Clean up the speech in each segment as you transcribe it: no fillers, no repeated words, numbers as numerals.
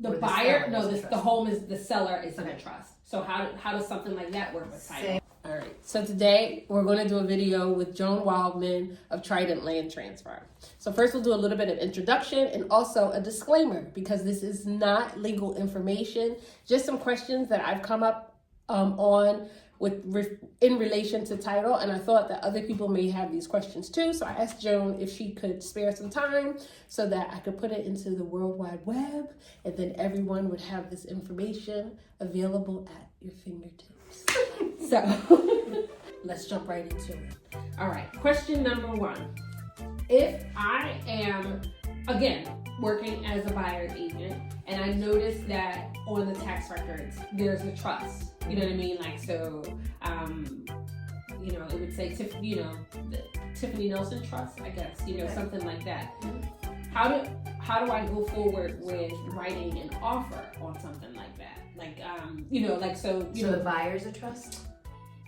The buyer, no, the home is, the seller is in a trust. So how does something like that work with title? All right, so today we're going to do a video with Joan Wildman of Trident Land Transfer. So first we'll do a little bit of introduction and also a disclaimer, because this is not legal information, just some questions that I've come up in relation to title, and I thought that other people may have these questions too. So I asked Joan if she could spare some time so that I could put it into the World Wide Web, and then everyone would have this information available at your fingertips. So let's jump right into it. All right, question number one. If I am, again, working as a buyer's agent, and I notice that on the tax records, there's a trust, you know what I mean? Like, so, it would say, the Tiffany Nelson Trust, I guess, something like that. How do I go forward with writing an offer on something like that? Like, so the buyer's a trust?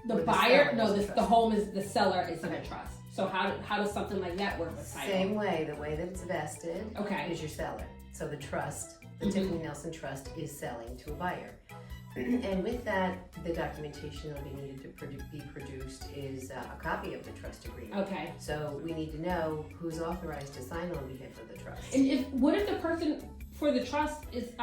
The buyer, the home is, the seller is in a trust. So how does something like that work with title? Same way, the way that it's vested is your seller. So the trust, the Tiffany Nelson Trust, is selling to a buyer. And with that, the documentation that will be needed to be produced is a copy of the trust agreement. Okay. So we need to know who's authorized to sign on behalf of the trust. And what if the person for the trust is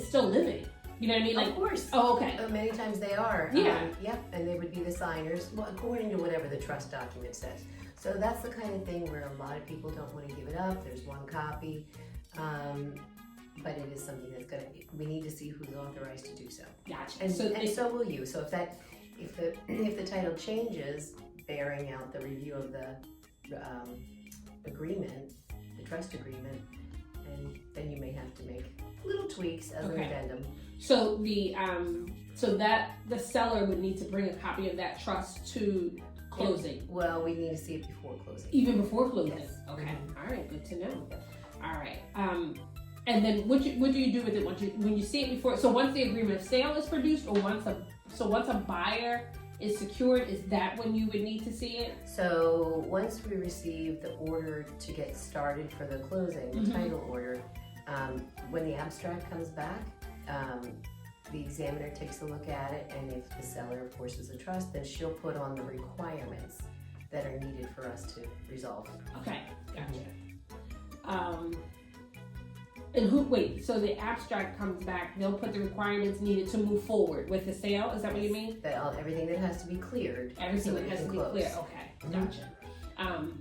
still living? You know what I mean? Like, of course. Oh, okay. Many times they are. Yeah. And they would be the signers, according to whatever the trust document says. So that's the kind of thing where a lot of people don't want to give it up. There's one copy, but it is something that's we need to see who's authorized to do so. Gotcha. And so will you. So if the title changes, bearing out the review of the agreement, the trust agreement, and then you may have to make little tweaks as an addendum. So the seller would need to bring a copy of that trust to closing. Yeah. Well, we need to see it before closing. Even before closing. Yes. Okay. All right. Good to know. All right. And then what do you do with it when you see it before? So once the agreement of sale is produced, or once a buyer is secured, is that when you would need to see it? So once we receive the order to get started for the closing, the title order, when the abstract comes back, the examiner takes a look at it, and if the seller, of course, is a trust, then she'll put on the requirements that are needed for us to resolve. Okay, gotcha. So the abstract comes back, they'll put the requirements needed to move forward with the sale, is that what you mean? Everything that has to be cleared. Everything that has to be cleared, okay, gotcha.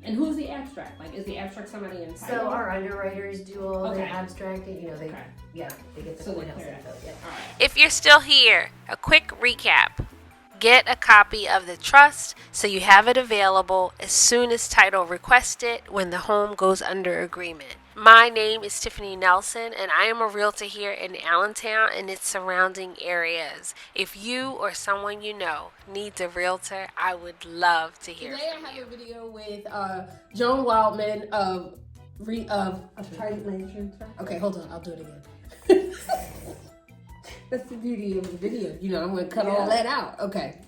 And who's the abstract? Like, is the abstract somebody in title? So our underwriters do all the abstracting, they get the courthouse info. Yeah. All right. If you're still here, a quick recap. Get a copy of the trust so you have it available as soon as title requests it when the home goes under agreement. My name is Tiffany Nelson, and I am a realtor here in Allentown and its surrounding areas. If you or someone you know needs a realtor, I would love to hear from you. Today I have a video with Joan Wildman of Trident Land Transfer. Okay, hold on, I'll do it again. That's the beauty of the video. I'm going to cut all that out. Okay.